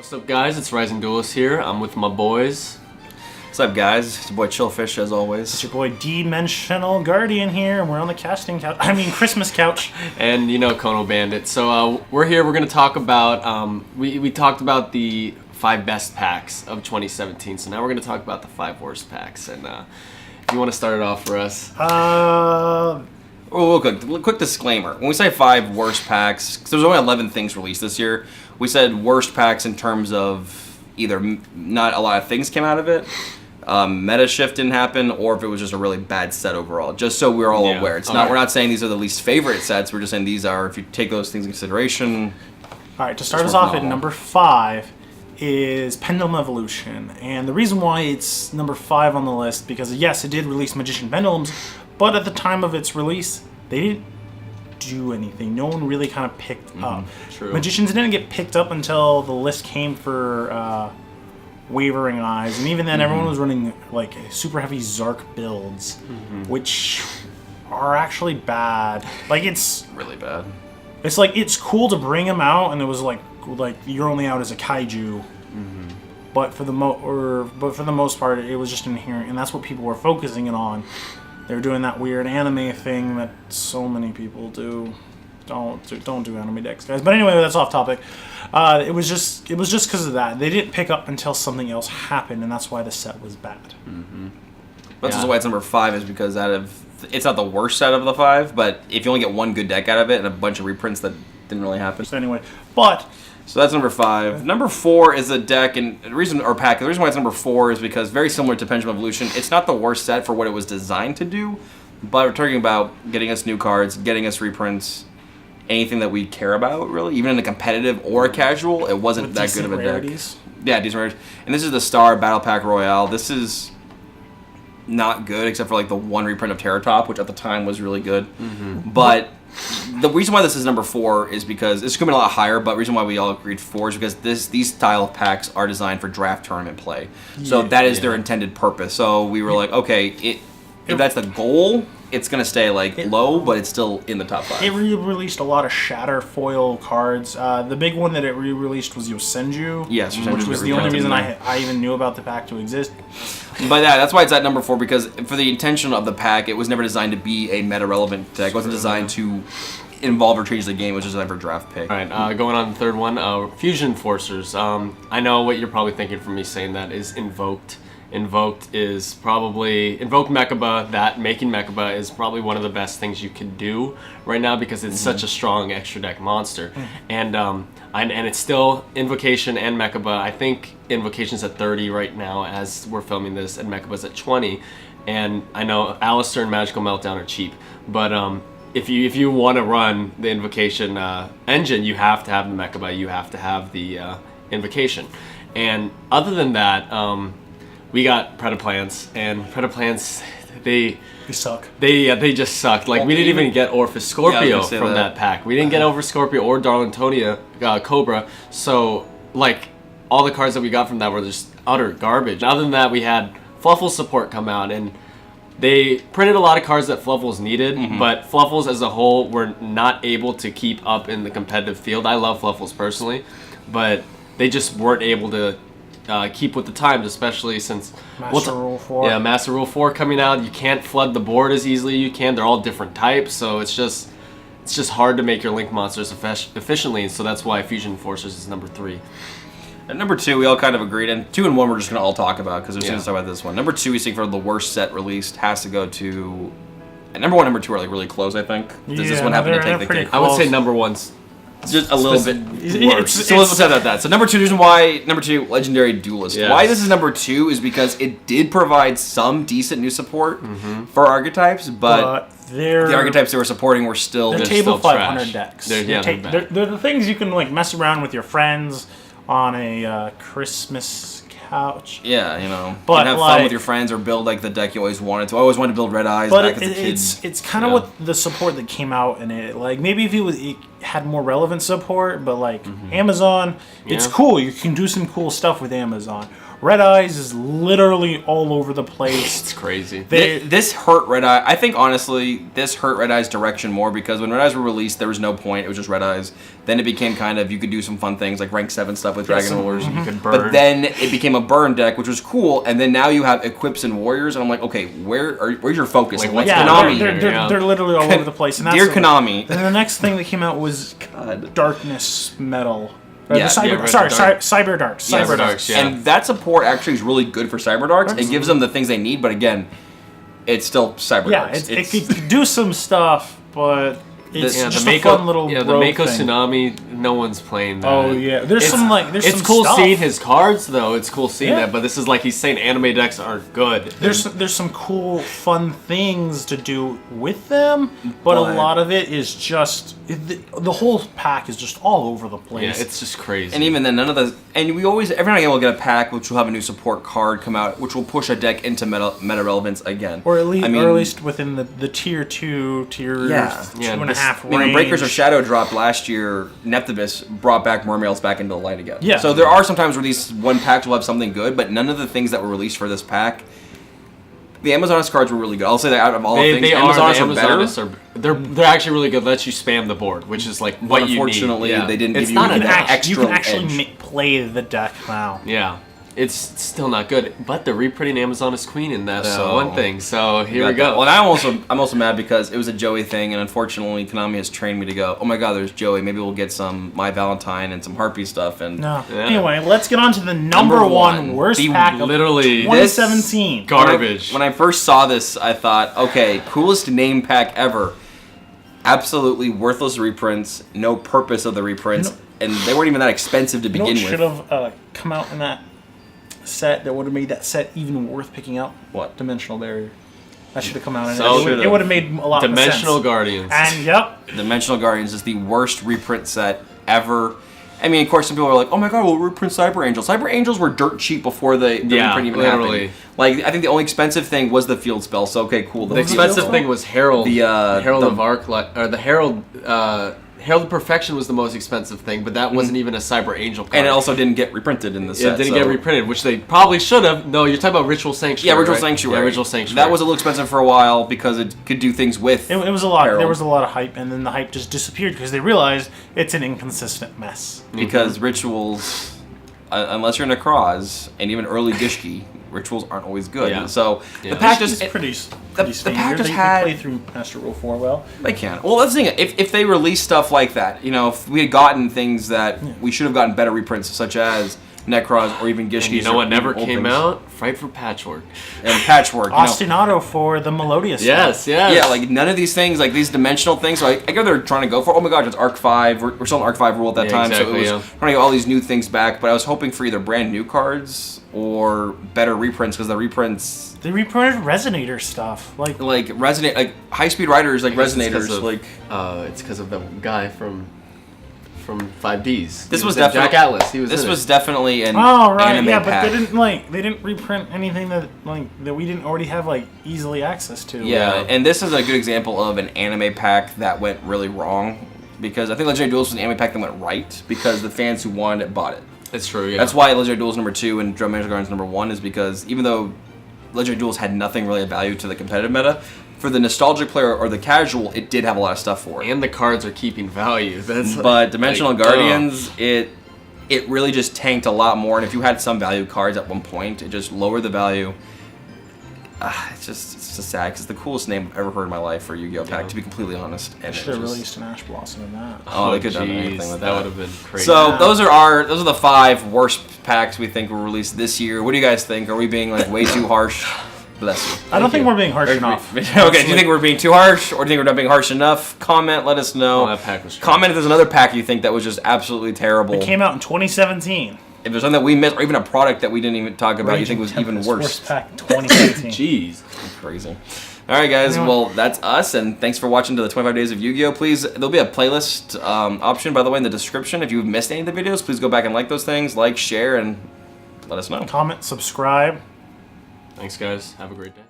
What's up, guys? It's Rising Duelist here. I'm with my boys. What's up, guys? It's your boy Chillfish, as always. It's your boy Dimensional Guardian here, and we're on the Christmas couch. And you know Kono Bandit. So we're here. We're going to talk about, we talked about the 5 best packs of 2017. So now we're going to talk about the 5 worst packs. And if you want to start it off for us. Real quick disclaimer. When we say 5 worst packs, because there's only 11 things released this year, we said worst packs in terms of either not a lot of things came out of it, meta shift didn't happen, or if it was just a really bad set overall. Just so we're all aware. It's not. We're not saying these are the least favorite sets. We're just saying these are, if you take those things into consideration. All right, to start us off at number 5 is Pendulum Evolution. And the reason why it's number 5 on the list, because yes, it did release Magician Pendulums, but at the time of its release, they didn't do anything. No one really kind of picked up. True. Magicians didn't get picked up until the list came for Wavering Eyes, and even then everyone was running like super heavy Zark builds, which are actually bad. Like, it's Really bad. It's like, it's cool to bring them out, and it was like you're only out as a kaiju. But for the most part, it was just inherent, and that's what people were focusing it on. They were doing that weird anime thing that so many people do. Don't do anime decks, guys. But anyway, that's off topic. It was just because of that. They didn't pick up until something else happened, and that's why the set was bad. That's also why it's number 5, is because it's not the worst set of the 5, but if you only get one good deck out of it and a bunch of reprints that didn't really happen. So anyway, so that's number 5. Number 4 is a deck, and the reason why it's number 4 is because, very similar to Pendulum Evolution, it's not the worst set for what it was designed to do, but we're talking about getting us new cards, getting us reprints, anything that we care about, really. Even in a competitive or a casual, it wasn't with that good of a rarities. deck. Yeah, decent rarities. And this is the Star Battle Pack Royale. This is not good, except for like the one reprint of Terror Top, which at the time was really good. But the reason why this is number 4 is because it's going to be a lot higher, but the reason why we all agreed 4 is because these style of packs are designed for draft tournament play. So that is their intended purpose. So we were like, okay, if that's the goal, it's going to stay low, but it's still in the top 5. It re-released a lot of Shatter foil cards. The big one that it re-released was Yosenju. Yes, which was the only reason I even knew about the pack to exist. But yeah, that's why it's at number 4, because for the intention of the pack, it was never designed to be a meta-relevant deck. It wasn't designed to involve or change the game. It was just designed for draft pick. All right, going on to the third one, Fusion Forcers. I know what you're probably thinking from me saying that is Invoked. Invoked Mechaba, making Mechaba is probably one of the best things you can do right now, because it's such a strong extra deck monster. And it's still Invocation and Mechaba. I think Invocation's at 30 right now as we're filming this, and Mechaba's at 20. And I know Alistair and Magical Meltdown are cheap, but if you want to run the Invocation engine, you have to have the Mechaba, you have to have the Invocation. And other than that, we got Predaplants, and Predaplants, they suck. They just sucked. Like, we didn't even get Orphis Scorpio from that pack. We didn't get Orphis Scorpio or Darlingtonia Cobra. So, like, all the cards that we got from that were just utter garbage. Other than that, we had Fluffle's support come out, and they printed a lot of cards that Fluffles needed, but Fluffles as a whole were not able to keep up in the competitive field. I love Fluffles personally, but they just weren't able to keep with the times, especially since Master Rule 4. Yeah, Master Rule 4 coming out. You can't flood the board as easily as you can. They're all different types, so it's just hard to make your Link monsters efficiently. So that's why Fusion Forcers is number 3. At number 2, we all kind of agreed, and 2 and 1 we're just going to all talk about, because there's things to talk about this one. Number 2, we think for the worst set released has to go to... And number 1 and number 2 are like really close, I think. Does this one happen to take the cake? I would say number 1's just a little bit worse. So let's talk about that. So number 2, the reason why number 2, Legendary Duelist. Yes. Why this is number 2 is because it did provide some decent new support for archetypes, but the archetypes they were supporting were still they're table 500 decks. They're the things you can like mess around with your friends on a Christmas couch. Yeah, you know, but you can have fun with your friends or build like the deck you always wanted to. I always wanted to build Red Eyes back as a kid. It's kind of what the support that came out in it. Like, maybe if had more relevant support, but like Amazon, it's Yeah. cool. You can do some cool stuff with Amazon. Red Eyes is literally all over the place. It's crazy. This hurt Red Eye. I think honestly, this hurt Red Eye's direction more because when Red Eyes were released, there was no point. It was just Red Eyes. Then it became kind of you could do some fun things like rank 7 stuff with Dragon Rulers. You could burn. But then it became a burn deck, which was cool. And then now you have equips and warriors, and I'm like, okay, where's your focus? Like, What's Yeah, Konami? they're literally all over the place. And that's Dear Konami. Then the next thing that came out was God. Darkness Metal. Yeah, Cyber Darks. Cyber Darks, yeah. And that support actually is really good for Cyberdarks. It gives them the things they need, but again, it's still Cyberdarks. Yeah, it could do some stuff, but it's Yeah, just the a Mako, fun little the rogue Mako thing. Tsunami, no one's playing that. Oh yeah, there's It's some cool stuff. seeing his cards though. It's cool seeing Yeah. that, but this is like he's saying anime decks aren't good. There's some cool, fun things to do with them, but a But- lot of it is just the whole pack is just all over the Yeah, place. it's just crazy. And even then, none of the we always every now and again we'll get a pack which will have a new support card come out, which will push a deck into meta relevance again. or at least, I mean, or at least within the tier 2, tier Yeah. 2.5 I mean, when range. Breakers of Shadow dropped last year, Neptibus brought back Mermails back into the light again. Yeah. So there are some times where these one packs will have something good, but none of the things that were released for this pack. The Amazonist cards were really good. I'll say that out of all the things, they Amazonist are, are the better. Amazonists they're actually really good. Lets you spam the board, which is like what you need. Unfortunately, Yeah. they didn't It's give not you an an act- extra you can actually edge. play the deck now. Yeah. It's still not good, but they're reprinting Amazonist Queen in that So- one thing. So here we Got go. that. Well, and I'm also mad because it was a Joey thing, and unfortunately, Konami has trained me to go, oh my god, there's Joey. Maybe we'll get some My Valentine and some Harpy stuff. And No. Yeah. Anyway, let's get on to the number one. one worst The pack of literally 2017. garbage. When I first saw this, I thought, okay, coolest name pack ever. Absolutely worthless reprints, no purpose of the reprints, and they weren't even that expensive to You know begin what with. should have come out in that set that would have made that set even worth picking up? What? Dimensional Barrier. That should have come out. So And it would have made a lot Dimensional of sense. Guardians. And yep, Dimensional Guardians is the worst reprint set ever. I mean, of course, some people are like, "Oh my god, we'll reprint Cyber Angels." Cyber Angels were dirt cheap before the Yeah, reprint even literally. happened. Like, I think the only expensive thing was the field spell. So okay, cool. The expensive thing was Herald. The, Herald the- of Arc, or the Herald. Herald of Perfection was the most expensive thing, but that wasn't even a Cyber Angel card. and it also didn't get reprinted in the set. It didn't so- get reprinted, which they probably should have. No, you're talking about Ritual Sanctuary. Yeah, Ritual right? Sanctuary. Yeah, Ritual Sanctuary. That was a little expensive for a while because it could do things with. it was a lot. Herald. There was a lot of hype, and then the hype just disappeared because they realized it's an inconsistent mess. Because rituals, unless you're Necroz and even early Gishki, rituals aren't always good. Yeah. So Yeah. the pack It's just pretty the standard. pack just they had- play through Master Rule 4 well. they can. Well, let's think. If they release stuff like that, you know, if we had gotten things that we should have gotten better reprints, such as Necroz or even Gishki. And you know what never came out? Fright for Patchwork. And Patchwork. You know. Ostinato for the Melodious. Yes, yes. Yeah, like none of these things, like these dimensional things. So I guess they're trying to go for. Oh my gosh, it's Arc 5. We're still in Arc 5 rule at that Yeah, time, exactly, so it was yeah. trying to get all these new things back. But I was hoping for either brand new cards or better reprints because the reprints, They reprinted Resonator stuff. Like like resonate, like high speed riders, like It's 'cause resonators, of- like. it's because of the guy from 5Ds. This He was in definitely Jack Atlas. He was. This in was it. definitely an oh right, anime yeah, but pack. they didn't reprint anything that we didn't already have like easily access to. Yeah, and this is a good example of an anime pack that went really wrong because I think Legendary Duelist was an anime pack that went right because the fans who wanted it bought it. It's true. Yeah. That's why Legendary Duels number 2 and Dimensional Guardians number 1 is because even though Legendary Duels had nothing really of value to the competitive meta, for the nostalgic player or the casual, it did have a lot of stuff for it. And the cards are keeping value. That's But Dimensional like, Guardians, it really just tanked a lot more. And if you had some value cards at one point, it just lowered the value. It's just sad because it's the coolest name I've ever heard in my life for a Yu-Gi-Oh pack, Yeah. to be completely honest. And Should it have just- released an Ash Blossom in that. Oh, they could have done jeez, anything with that that. would have been crazy. So those are the 5 worst packs we think were released this year. What do you guys think? Are we being like way too harsh? Bless you. I don't think we're being harsh enough. Okay, do you think we're being too harsh, or do you think we're not being harsh enough? Comment, let us know. Oh, that pack was trash. Comment if there's another pack you think that was just absolutely terrible. It came out in 2017. If there's something that we missed, or even a product that we didn't even talk about, you think was even Tempest, worse. Worst pack in 2017. Jeez. Crazy. All right, guys. Well, that's us, and thanks for watching to the 25 Days of Yu-Gi-Oh! Please, there'll be a playlist option, by the way, in the description. If you've missed any of the videos, please go back and like those things, like, share, and let us know. Comment, subscribe. Thanks, guys. Have a great day.